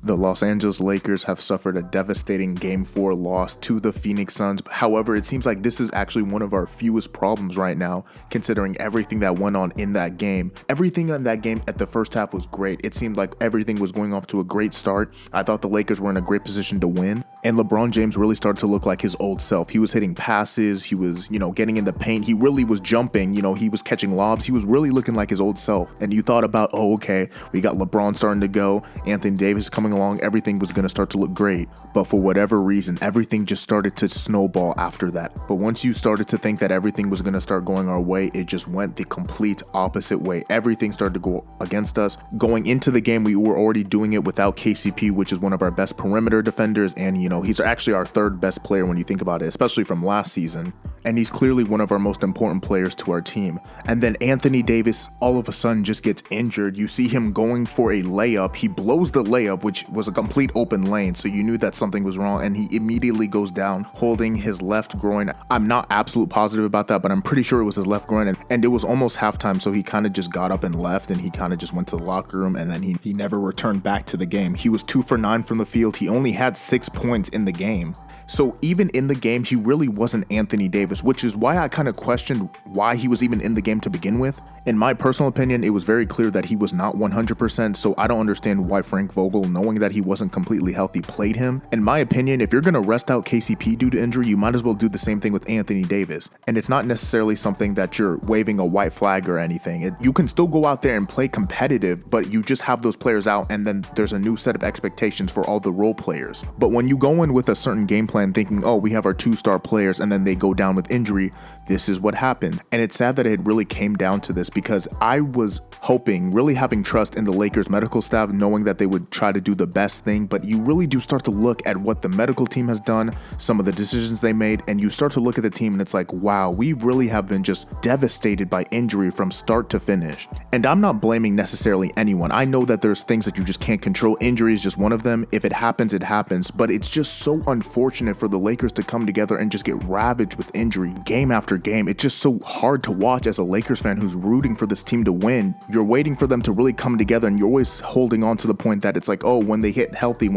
The Los Angeles Lakers have suffered a devastating Game 4 loss to the Phoenix Suns. However, it seems like this is actually one of our fewest problems right now, considering everything that went on in that game. Everything in that game at the first half was great. It seemed like everything was going off to a great start. I thought the Lakers were in a great position to win. And LeBron James really started to look like his old self. He was hitting passes. He was, getting in the paint. He really was jumping. He was catching lobs. He was really looking like his old self. And you thought about, okay, we got LeBron starting to go, Anthony Davis coming along, everything was going to start to look great. But for whatever reason, everything just started to snowball after that. But once you started to think that everything was going to start going our way, it just went the complete opposite way. Everything started to go against us. Going into the game, we were already doing it without KCP, which is one of our best perimeter defenders. And, he's actually our third best player when you think about it, especially from last season. And he's clearly one of our most important players to our team. And then Anthony Davis all of a sudden just gets injured. You see him going for a layup. He blows the layup, which was a complete open lane. So you knew that something was wrong. And he immediately goes down holding his left groin. I'm not absolute positive about that, but I'm pretty sure it was his left groin. And it was almost halftime. So he kind of just got up and left, and he kind of just went to the locker room, and then he never returned back to the game. He was 2 for 9 from the field. He only had 6 points in the game. So even in the game, he really wasn't Anthony Davis, which is why I kind of questioned why he was even in the game to begin with. In my personal opinion, it was very clear that he was not 100%, so I don't understand why Frank Vogel, knowing that he wasn't completely healthy, played him. In my opinion, if you're going to rest out KCP due to injury, you might as well do the same thing with Anthony Davis. And it's not necessarily something that you're waving a white flag or anything. You can still go out there and play competitive, but you just have those players out, and then there's a new set of expectations for all the role players. But when you go in with a certain game plan thinking, oh, we have our 2-star players, and then they go down with injury, this is what happened. And it's sad that it really came down to this, because I was hoping, really having trust in the Lakers medical staff, knowing that they would try to do the best thing. But you really do start to look at what the medical team has done, some of the decisions they made, and you start to look at the team and it's like, wow, we really have been just devastated by injury from start to finish. And I'm not blaming necessarily anyone. I know that there's things that you just can't control. Injury is just one of them. If it happens, it happens. But it's just so unfortunate for the Lakers to come together and just get ravaged with injury game after game. It's just so hard to watch as a Lakers fan who's rooting for this team to win. You're waiting for them to really come together, and you're always holding on to the point that it's like, oh, when they get healthy.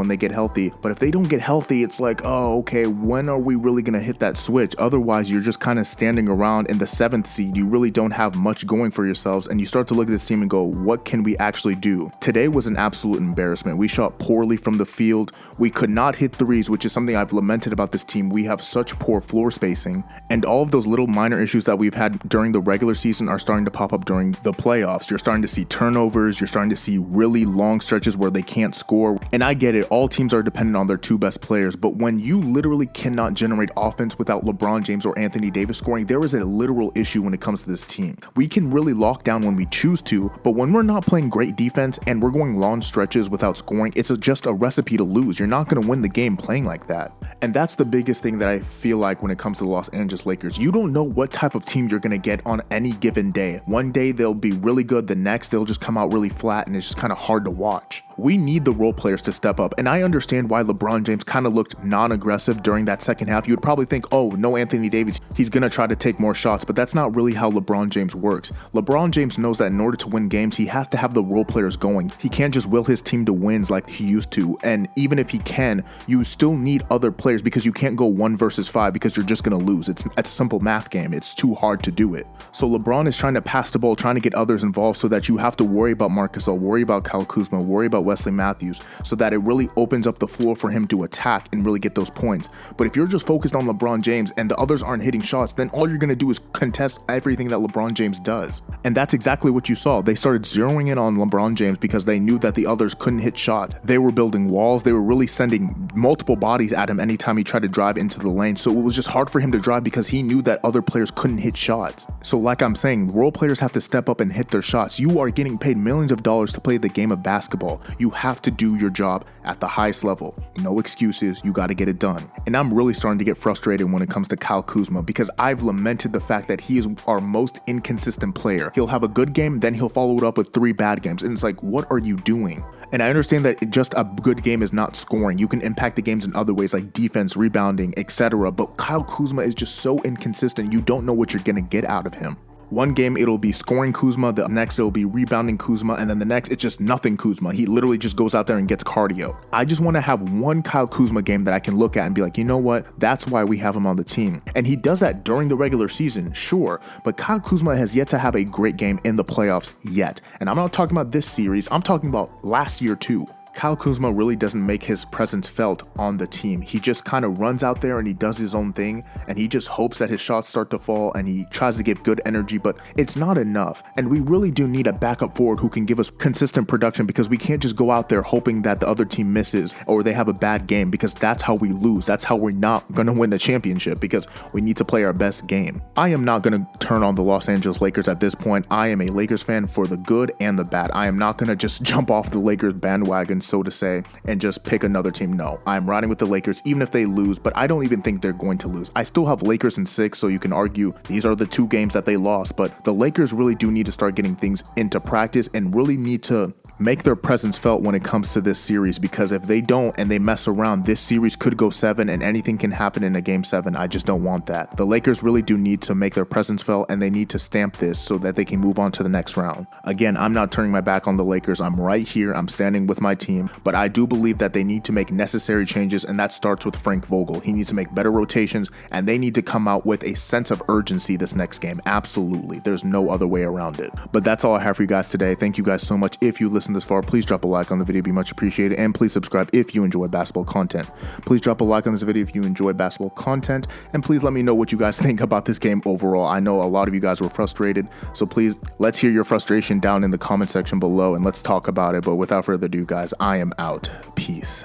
But if they don't get healthy, it's like, oh, okay, when are we really going to hit that switch? Otherwise, you're just kind of standing around in the 7th seed. You really don't have much going for yourselves, and you start to look at this team and go, what can we actually do? Today was an absolute embarrassment. We shot poorly from the field. We could not hit threes, which is something I've lamented about this team. We have such poor floor spacing, and all of those little minor issues that we've had during the regular season are starting to pop up during the playoffs. You're starting to see turnovers. You're starting to see really long stretches where they can't score. And I get it. All teams are dependent on their 2 best players. But when you literally cannot generate offense without LeBron James or Anthony Davis scoring, there is a literal issue when it comes to this team. We can really lock down when we choose to, but when we're not playing great defense and we're going long stretches without scoring, it's just a recipe to lose. You're not going to win the game playing like that. And that's the biggest thing that I feel like when it comes to the Los Angeles Lakers. You don't know what type of team you're going to get on any given day. One day they'll be really good, the next they'll just come out really flat, and it's just kind of hard to watch. We need the role players to step up, and I understand why LeBron James kind of looked non-aggressive during that second half. You would probably think, oh, no Anthony Davis, he's going to try to take more shots, but that's not really how LeBron James works. LeBron James knows that in order to win games, he has to have the role players going. He can't just will his team to wins like he used to, and even if he can, you still need other players, because you can't go 1 versus 5 because you're just going to lose. It's a simple math game. It's too hard to do it. So LeBron is trying to pass the ball, trying to get others involved so that you have to worry about Marc Gasol, worry about Kyle Kuzma, worry about Wesley Matthews, so that it really opens up the floor for him to attack and really get those points. But if you're just focused on LeBron James and the others aren't hitting shots, then all you're going to do is contest everything that LeBron James does. And that's exactly what you saw. They started zeroing in on LeBron James because they knew that the others couldn't hit shots. They were building walls. They were really sending multiple bodies at him anytime he tried to drive into the lane. So it was just hard for him to drive because he knew that other players couldn't hit shots. So like I'm saying, role players have to step up and hit their shots. You are getting paid millions of dollars to play the game of basketball. You have to do your job at the highest level. No excuses. You got to get it done. And I'm really starting to get frustrated when it comes to Kyle Kuzma, because I've lamented the fact that he is our most inconsistent player. He'll have a good game, then he'll follow it up with 3 bad games. And it's like, what are you doing? And I understand that just a good game is not scoring. You can impact the games in other ways like defense, rebounding, etc. But Kyle Kuzma is just so inconsistent. You don't know what you're going to get out of him. One game it'll be scoring Kuzma, the next it'll be rebounding Kuzma, and then the next it's just nothing Kuzma. He literally just goes out there and gets cardio. I just want to have one Kyle Kuzma game that I can look at and be like, you know what? That's why we have him on the team. And he does that during the regular season, sure, but Kyle Kuzma has yet to have a great game in the playoffs yet. And I'm not talking about this series, I'm talking about last year too. Kyle Kuzma really doesn't make his presence felt on the team. He just kind of runs out there and he does his own thing, and he just hopes that his shots start to fall, and he tries to give good energy, but it's not enough. And we really do need a backup forward who can give us consistent production, because we can't just go out there hoping that the other team misses or they have a bad game, because that's how we lose. That's how we're not going to win the championship, because we need to play our best game. I am not going to turn on the Los Angeles Lakers at this point. I am a Lakers fan for the good and the bad. I am not going to just jump off the Lakers bandwagon, so to say, and just pick another team. No, I'm riding with the Lakers even if they lose, but I don't even think they're going to lose. I still have Lakers in 6, so you can argue these are the 2 games that they lost, but the Lakers really do need to start getting things into practice and really need to make their presence felt when it comes to this series, because if they don't and they mess around, this series could go 7 and anything can happen in a game 7. I just don't want that. The Lakers really do need to make their presence felt, and they need to stamp this so that they can move on to the next round. Again, I'm not turning my back on the Lakers. I'm right here. I'm standing with my team, but I do believe that they need to make necessary changes, and that starts with Frank Vogel. He needs to make better rotations, and they need to come out with a sense of urgency this next game. Absolutely. There's no other way around it. But that's all I have for you guys today. Thank you guys so much. If you listened this far, please drop a like on the video, be much appreciated, and please subscribe if you enjoy basketball content. Please drop a like on this video if you enjoy basketball content, and please let me know what you guys think about this game overall. I know a lot of you guys were frustrated, so please let's hear your frustration down in the comment section below and let's talk about it. But without further ado, guys, I am out. Peace.